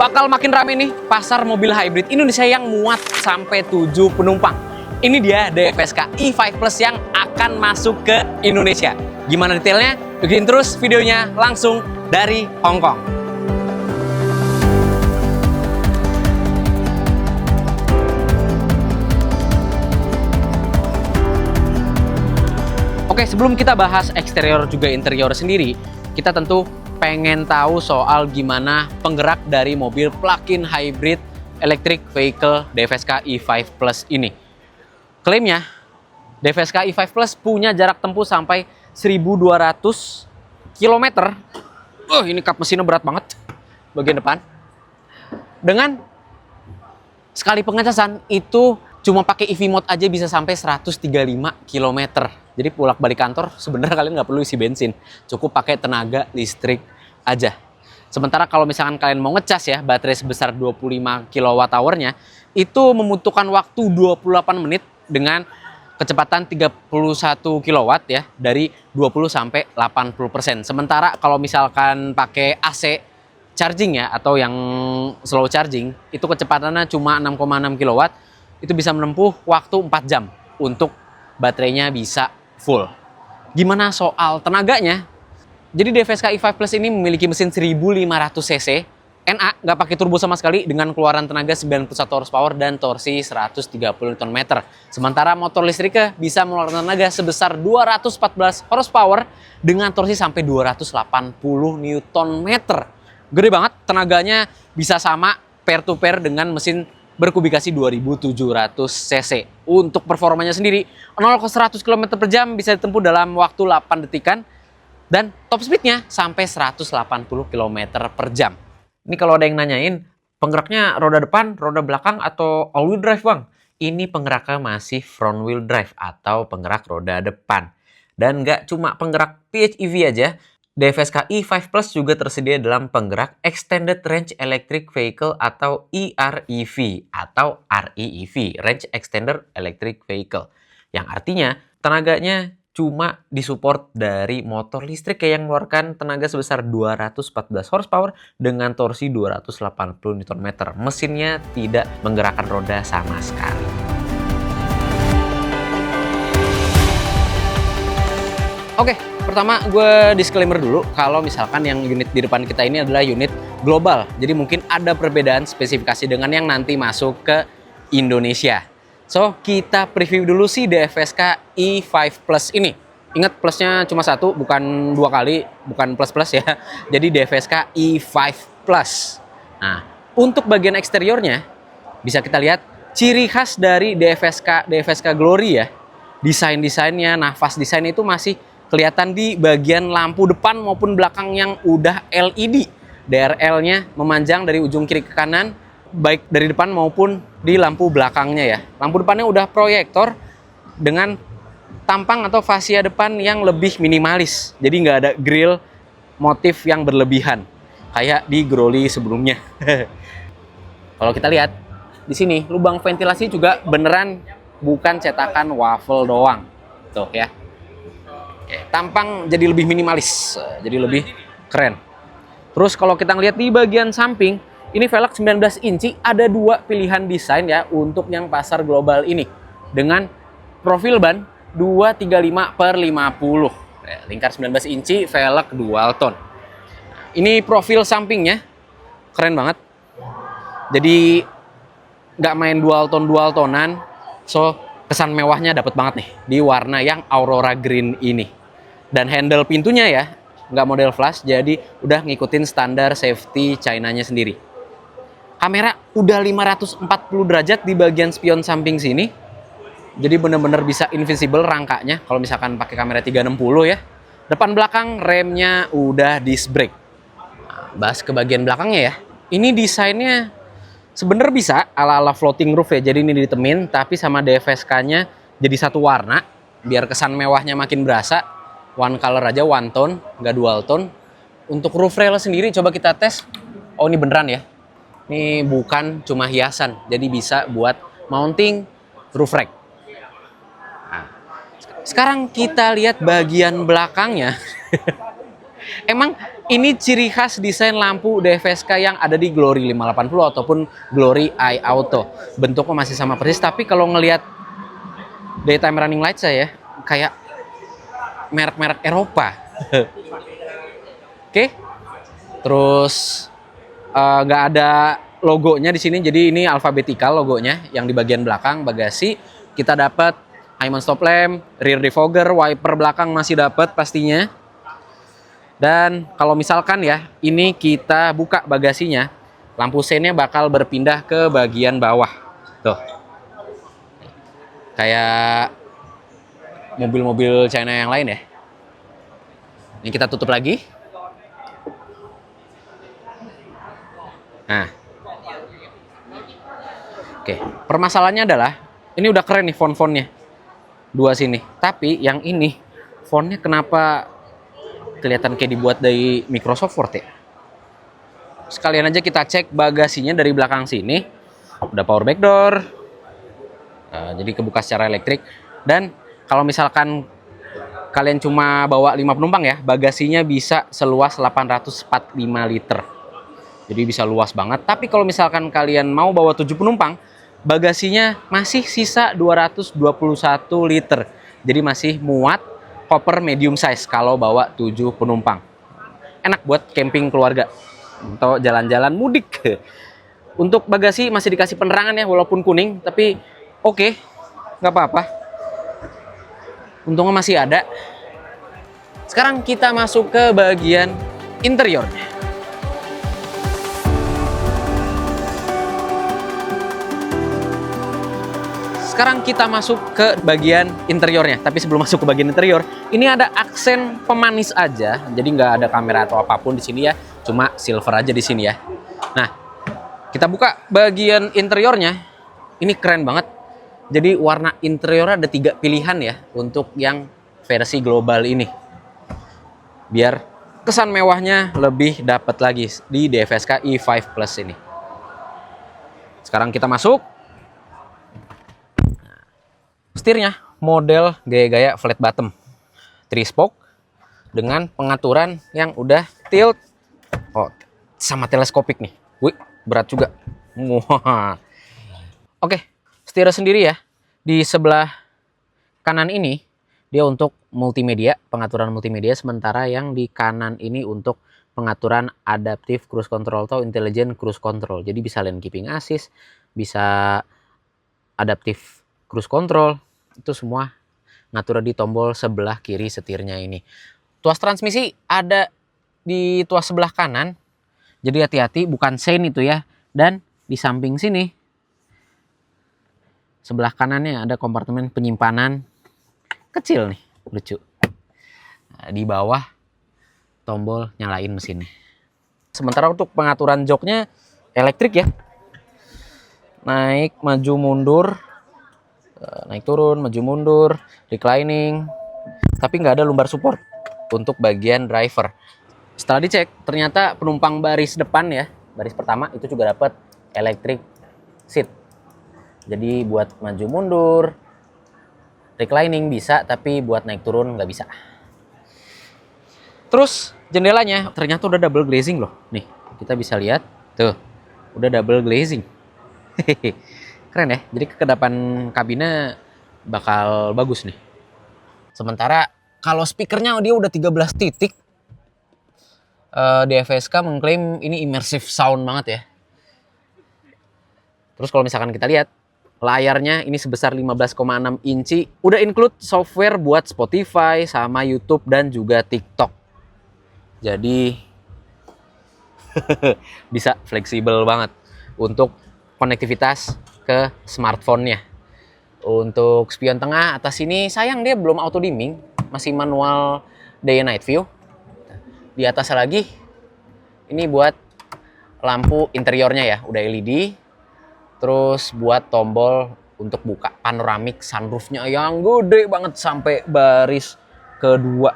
bakal makin rame nih pasar mobil hybrid Indonesia yang muat sampai 7 penumpang. Ini dia DFSK E5 Plus yang akan masuk ke Indonesia. Gimana detailnya? Ikutin terus videonya langsung dari Hong Kong. Oke, sebelum kita bahas eksterior juga interior sendiri, kita tentu pengen tahu soal gimana penggerak dari mobil plug-in hybrid electric vehicle DFSK E5 Plus ini. Klaimnya, DFSK E5 Plus punya jarak tempuh sampai 1.200 km. Ini kap mesinnya berat banget, bagian depan. Dengan sekali pengecasan itu cuma pakai EV mode aja bisa sampai 135 km. Jadi pulang balik kantor sebenarnya kalian nggak perlu isi bensin, cukup pakai tenaga listrik aja. Sementara kalau misalkan kalian mau ngecas ya, baterai sebesar 25 kWh-nya itu membutuhkan waktu 28 menit dengan kecepatan 31 kW ya, dari 20 sampai 80%. Sementara kalau misalkan pakai AC charging ya, atau yang slow charging, itu kecepatannya cuma 6,6 kW, itu bisa menempuh waktu 4 jam untuk baterainya bisa full. Gimana soal tenaganya? Jadi DFSK E5 Plus ini memiliki mesin 1500 cc, NA, nggak pakai turbo sama sekali, dengan keluaran tenaga 91 horsepower dan torsi 130 Nm. Sementara motor listriknya bisa mengeluarkan tenaga sebesar 214 horsepower dengan torsi sampai 280 Nm. Gede banget, tenaganya bisa sama pair to pair dengan mesin berkubikasi 2700 cc. Untuk performanya sendiri, 0 ke 100 km per jam bisa ditempuh dalam waktu 8 detikan, dan top speednya sampai 180 km per jam. Ini kalau ada yang nanyain, penggeraknya roda depan, roda belakang, atau all wheel drive bang? Ini penggeraknya masih front wheel drive atau penggerak roda depan. Dan nggak cuma penggerak PHEV aja, DFSK E5 Plus juga tersedia dalam penggerak Extended Range Electric Vehicle atau EREV atau REEV, Range Extender Electric Vehicle. Yang artinya tenaganya cuma disupport dari motor listrik yang mengeluarkan tenaga sebesar 214 horsepower dengan torsi 280 Nm. Mesinnya tidak menggerakkan roda sama sekali. Oke, pertama gue disclaimer dulu kalau misalkan yang unit di depan kita ini adalah unit global. Jadi mungkin ada perbedaan spesifikasi dengan yang nanti masuk ke Indonesia. So, kita preview dulu sih DFSK E5 Plus ini. Ingat, plusnya cuma satu, bukan dua kali, bukan plus-plus ya. Jadi DFSK E5 Plus. Nah, untuk bagian eksteriornya, bisa kita lihat ciri khas dari DFSK Glory ya. Desain-desainnya, nafas desain itu masih kelihatan di bagian lampu depan maupun belakang yang udah LED. DRL-nya memanjang dari ujung kiri ke kanan, baik dari depan maupun di lampu belakangnya ya. Lampu depannya udah proyektor dengan tampang atau fasia depan yang lebih minimalis. Jadi nggak ada grill motif yang berlebihan kayak di Groli sebelumnya. Kalau kita lihat di sini, lubang ventilasi juga beneran bukan cetakan waffle doang. Tuh ya. Oke, tampang jadi lebih minimalis, jadi lebih keren. Terus kalau kita ngeliat di bagian samping, ini velg 19 inci, ada dua pilihan desain ya untuk yang pasar global ini. Dengan profil ban 235/50. Lingkar 19 inci, velg dual tone. Ini profil sampingnya, keren banget. Jadi nggak main dual tonan, so kesan mewahnya dapat banget nih di warna yang Aurora Green ini. Dan handle pintunya ya, nggak model flash, jadi udah ngikutin standar safety China-nya sendiri. Kamera udah 540 derajat di bagian spion samping sini. Jadi bener-bener bisa invisible rangkanya kalau misalkan pakai kamera 360 ya. Depan belakang remnya udah disc brake. Nah, bahas ke bagian belakangnya ya. Ini desainnya sebenarnya bisa ala-ala floating roof ya. Jadi ini ditemin tapi sama DFSK-nya jadi satu warna biar kesan mewahnya makin berasa. One color aja, one tone, nggak dual tone. Untuk roof rail sendiri coba kita tes. Oh, ini beneran ya. Ini bukan cuma hiasan, jadi bisa buat mounting roof rack. Nah, sekarang kita lihat bagian belakangnya. Emang ini ciri khas desain lampu DFSK yang ada di Glory 580 ataupun Glory iAuto. Bentuknya masih sama persis, tapi kalau ngelihat daytime running light saya kayak merek-merek Eropa. Oke. Terus nggak ada logonya di sini, jadi ini alfabetikal logonya yang di bagian belakang bagasi. Kita dapat Hyman stop lamp, rear defogger, wiper belakang masih dapat pastinya. Dan kalau misalkan ya, ini kita buka bagasinya, lampu seinnya bakal berpindah ke bagian bawah. Tuh. Kayak mobil-mobil China yang lain ya. Ini kita tutup lagi. Nah. Oke, permasalahannya adalah ini udah keren nih font-fontnya. Dua sini. Tapi yang ini fontnya kenapa kelihatan kayak dibuat dari Microsoft Word ya? Sekalian aja kita cek bagasinya dari belakang sini. Udah power back door. Jadi kebuka secara elektrik. Dan kalau misalkan kalian cuma bawa 5 penumpang ya, bagasinya bisa seluas 845 liter. Jadi bisa luas banget. Tapi kalau misalkan kalian mau bawa 7 penumpang, bagasinya masih sisa 221 liter. Jadi masih muat koper medium size kalau bawa 7 penumpang. Enak buat camping keluarga atau jalan-jalan mudik. Untuk bagasi masih dikasih penerangan ya, walaupun kuning, tapi oke, nggak apa-apa. Untungnya masih ada. Sekarang kita masuk ke bagian interiornya. Sekarang kita masuk ke bagian interiornya. Tapi sebelum masuk ke bagian interior, ini ada aksen pemanis aja. Jadi nggak ada kamera atau apapun di sini ya. Cuma silver aja di sini ya. Nah, kita buka bagian interiornya. Ini keren banget. Jadi warna interiornya ada 3 pilihan ya untuk yang versi global ini. Biar kesan mewahnya lebih dapat lagi di DFSK i5 Plus ini. Sekarang kita masuk. Setirnya model gaya-gaya flat bottom 3 spoke dengan pengaturan yang udah tilt sama teleskopik nih. Wih, berat juga. Wah. Oke, setir sendiri ya. Di sebelah kanan ini dia untuk multimedia, pengaturan multimedia, sementara yang di kanan ini untuk pengaturan adaptive cruise control atau intelligent cruise control. Jadi bisa lane keeping assist, bisa adaptive cruise control, itu semua ngatur di tombol sebelah kiri setirnya ini. Tuas transmisi ada di tuas sebelah kanan, jadi hati-hati bukan sein itu ya. Dan di samping sini sebelah kanannya ada kompartemen penyimpanan kecil nih, lucu. Nah, di bawah tombol nyalain mesinnya. Sementara untuk pengaturan joknya elektrik ya, naik maju mundur, naik turun, maju mundur, reclining, tapi nggak ada lumbar support untuk bagian driver. Setelah dicek, ternyata penumpang baris depan ya, baris pertama itu juga dapat electric seat. Jadi buat maju mundur, reclining bisa, tapi buat naik turun nggak bisa. Terus jendelanya ternyata udah double glazing loh. Nih, kita bisa lihat tuh, udah double glazing. Keren ya, jadi kekedapan kabinnya bakal bagus nih. Sementara kalau speakernya dia udah 13 titik, DFSK mengklaim ini immersive sound banget ya. Terus kalau misalkan kita lihat, layarnya ini sebesar 15,6 inci, udah include software buat Spotify sama YouTube dan juga TikTok. Jadi bisa fleksibel banget untuk konektivitas ke smartphone-nya. Untuk spion tengah atas sini sayang dia belum auto dimming, masih manual day and night view. Di atas lagi ini buat lampu interiornya ya, udah LED. Terus buat tombol untuk buka panoramik sunroofnya yang gede banget sampai baris kedua.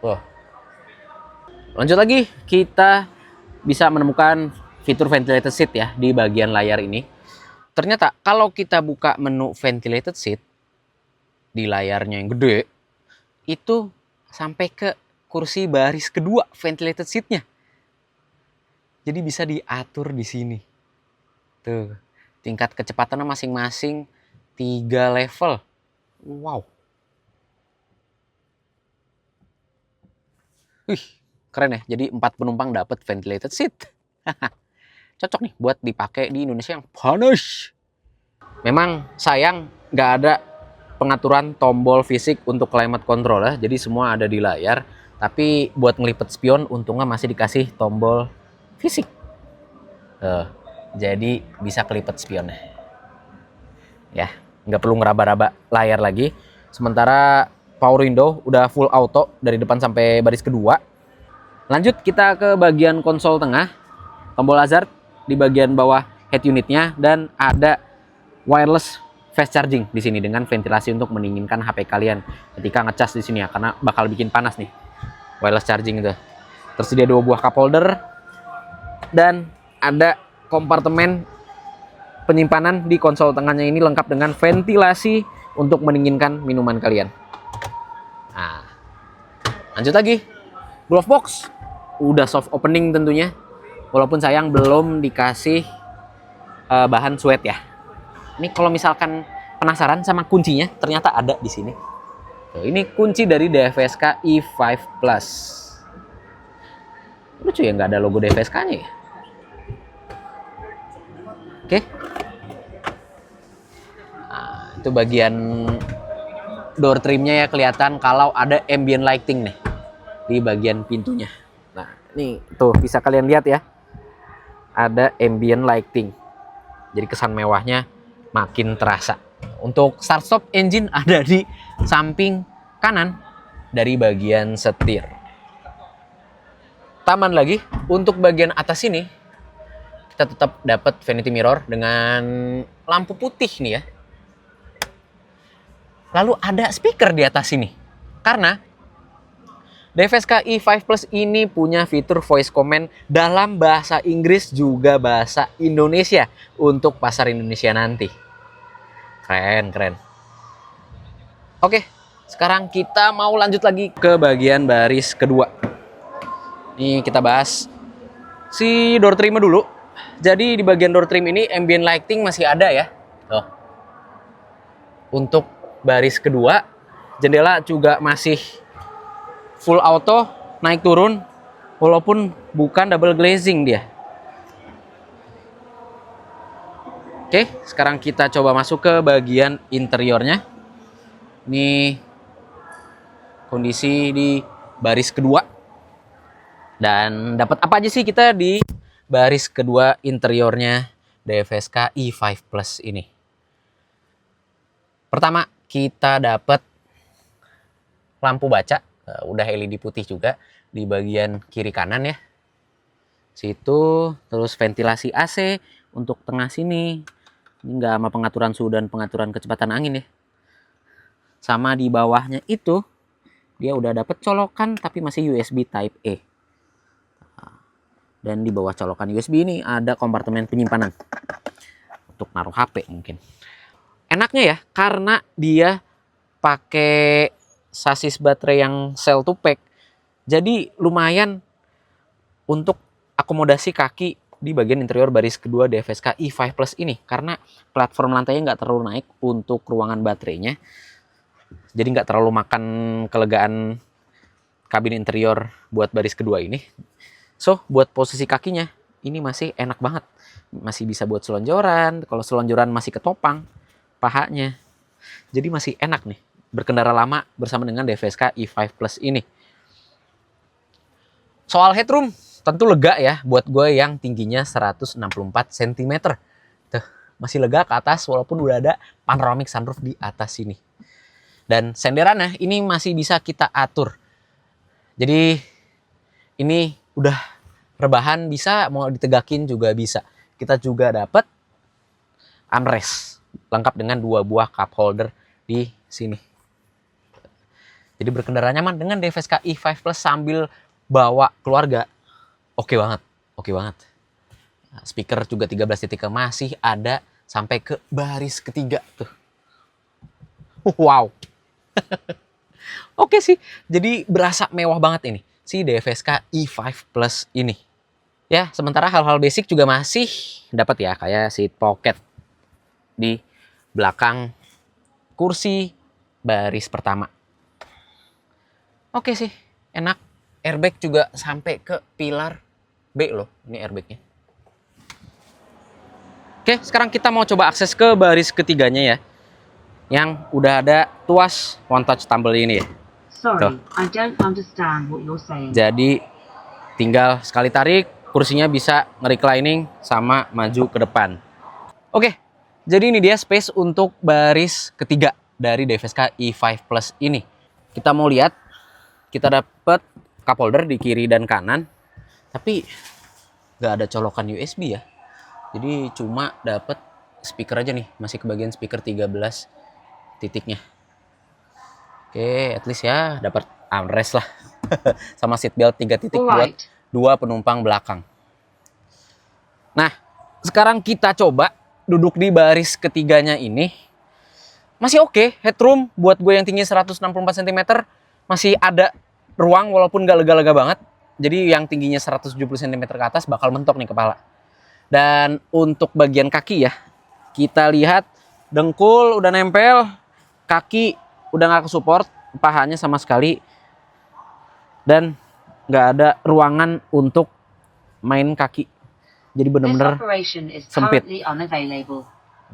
Tuh. Lanjut lagi, kita bisa menemukan fitur ventilated seat ya di bagian layar ini. Ternyata kalau kita buka menu ventilated seat di layarnya yang gede, itu sampai ke kursi baris kedua ventilated seatnya. Jadi bisa diatur di sini. Tuh, tingkat kecepatannya masing-masing 3 level. Wow. Wih, keren ya. Jadi 4 penumpang dapat ventilated seat. Cocok nih buat dipakai di Indonesia yang panas. Memang sayang nggak ada pengaturan tombol fisik untuk climate control ya. Jadi semua ada di layar. Tapi buat ngelipet spion untungnya masih dikasih tombol fisik. Jadi bisa kelipet spionnya. Ya, nggak perlu ngeraba-raba layar lagi. Sementara power window udah full auto dari depan sampai baris kedua. Lanjut kita ke bagian konsol tengah. Tombol hazard di bagian bawah head unitnya dan ada wireless fast charging di sini dengan ventilasi untuk mendinginkan HP kalian ketika ngecas di sini ya, karena bakal bikin panas nih. Wireless charging itu. Tersedia 2 buah cup holder dan ada kompartemen penyimpanan di konsol tengahnya ini lengkap dengan ventilasi untuk mendinginkan minuman kalian. Nah, lanjut lagi. Glove box udah soft opening tentunya. Walaupun sayang belum dikasih bahan suede ya. Ini kalau misalkan penasaran sama kuncinya, ternyata ada di sini. Tuh, ini kunci dari DFSK E5 Plus. Lucu ya, nggak ada logo DFSK-nya ya. Oke. Nah, itu bagian door trimnya ya, kelihatan kalau ada ambient lighting nih di bagian pintunya. Nah, ini tuh bisa kalian lihat ya. Ada ambient lighting. Jadi kesan mewahnya makin terasa. Untuk start stop engine ada di samping kanan dari bagian setir. Taman lagi, untuk bagian atas ini kita tetap dapat vanity mirror dengan lampu putih nih ya. Lalu ada speaker di atas sini. Karena DFSK E5 Plus ini punya fitur voice command dalam bahasa Inggris juga bahasa Indonesia untuk pasar Indonesia nanti. Keren, keren. Oke, sekarang kita mau lanjut lagi ke bagian baris kedua. Nih kita bahas si door trim dulu. Jadi di bagian door trim ini ambient lighting masih ada ya. Tuh. Untuk baris kedua, jendela juga masih full auto, naik turun, walaupun bukan double glazing dia. Oke, sekarang kita coba masuk ke bagian interiornya. Ini kondisi di baris kedua. Dan dapat apa aja sih kita di baris kedua interiornya DFSK E5 Plus ini? Pertama, kita dapat lampu baca. Udah LED putih juga di bagian kiri kanan ya. Situ, terus ventilasi AC untuk tengah sini. Ini nggak sama pengaturan suhu dan pengaturan kecepatan angin ya. Sama di bawahnya itu, dia udah dapet colokan tapi masih USB Type A. Dan di bawah colokan USB ini ada kompartemen penyimpanan. Untuk naruh HP mungkin. Enaknya ya, karena dia pakai sasis baterai yang cell to pack, jadi lumayan untuk akomodasi kaki di bagian interior baris kedua DFSK E5 Plus ini, karena platform lantainya nggak terlalu naik untuk ruangan baterainya, jadi nggak terlalu makan kelegaan kabin interior buat baris kedua ini. So buat posisi kakinya ini masih enak banget, masih bisa buat selonjoran. Kalau selonjoran masih ketopang pahanya, jadi masih enak nih berkendara lama bersama dengan DFSK E5 Plus ini. Soal headroom, tentu lega ya buat gue yang tingginya 164 cm. Tuh, masih lega ke atas walaupun udah ada panoramic sunroof di atas sini. Dan senderannya ini masih bisa kita atur. Jadi ini udah rebahan bisa, mau ditegakin juga bisa. Kita juga dapat armrest lengkap dengan 2 buah cup holder di sini. Jadi berkendara nyaman dengan DFSK E5 Plus sambil bawa keluarga. Oke banget, oke banget. Speaker juga 13 titik masih ada sampai ke baris ketiga tuh. Wow. Oke sih, jadi berasa mewah banget ini si DFSK E5 Plus ini. Ya, sementara hal-hal basic juga masih dapat ya, kayak seat pocket di belakang kursi baris pertama. Oke sih, enak. Airbag juga sampai ke pilar B loh, ini airbagnya. Oke, sekarang kita mau coba akses ke baris ketiganya ya, yang udah ada tuas one touch tumble ini ya. Sorry, I don't understand what you're saying. Jadi tinggal sekali tarik, kursinya bisa nge-reclining sama maju ke depan. Oke, jadi ini dia space untuk baris ketiga dari DFSK E5 Plus ini. Kita mau lihat, kita dapat cup holder di kiri dan kanan, tapi nggak ada colokan USB ya. Jadi cuma dapat speaker aja nih, masih kebagian speaker 13 titiknya. Oke, at least ya dapat armrest lah. Sama seat belt 3 titik buat 2 penumpang belakang. Nah, sekarang kita coba duduk di baris ketiganya ini. Masih oke, headroom buat gue yang tinggi 164 cm masih ada ruang walaupun gak lega-lega banget. Jadi yang tingginya 170 cm ke atas bakal mentok nih kepala. Dan untuk bagian kaki ya, kita lihat dengkul udah nempel, kaki udah gak kesupport, pahanya sama sekali. Dan gak ada ruangan untuk main kaki. Jadi bener-bener sempit.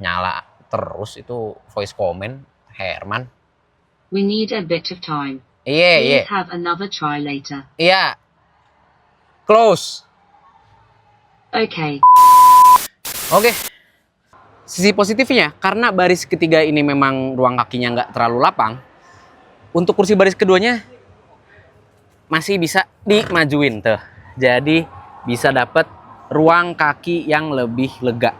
Nyala terus itu voice comment, Herman. We need a bit of time. Iya. Have another try later. Iya. Close. Okay. Oke. Sisi positifnya, karena baris ketiga ini memang ruang kakinya nggak terlalu lapang, untuk kursi baris keduanya masih bisa dimajuin tuh. Jadi bisa dapat ruang kaki yang lebih lega.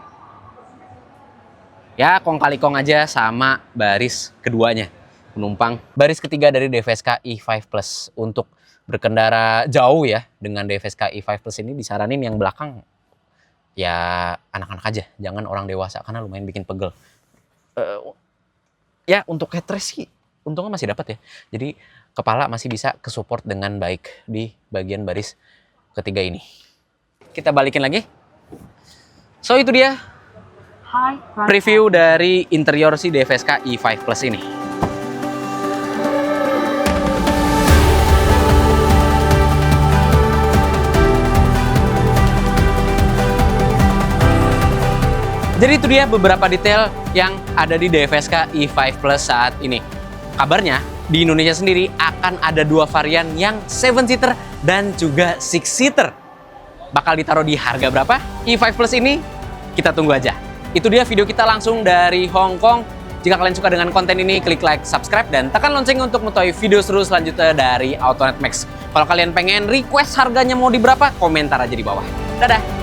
Ya, kong kali kong aja sama baris keduanya. Penumpang baris ketiga dari DFSK E5 Plus. Untuk berkendara jauh ya dengan DFSK E5 Plus ini disaranin yang belakang ya anak-anak aja, jangan orang dewasa karena lumayan bikin pegel. Ya untuk headrest sih untungnya masih dapat ya. Jadi kepala masih bisa kesupport dengan baik di bagian baris ketiga ini. Kita balikin lagi. So itu dia preview dari interior si DFSK E5 Plus ini. Jadi itu dia beberapa detail yang ada di DFSK E5 Plus saat ini. Kabarnya di Indonesia sendiri akan ada 2 varian yang 7-seater dan juga 6-seater. Bakal ditaruh di harga berapa? E5 Plus ini kita tunggu aja. Itu dia video kita langsung dari Hong Kong. Jika kalian suka dengan konten ini, klik like, subscribe, dan tekan lonceng untuk mengetahui video seru selanjutnya dari Autonet Max. Kalau kalian pengen request harganya mau di berapa, komentar aja di bawah. Dadah!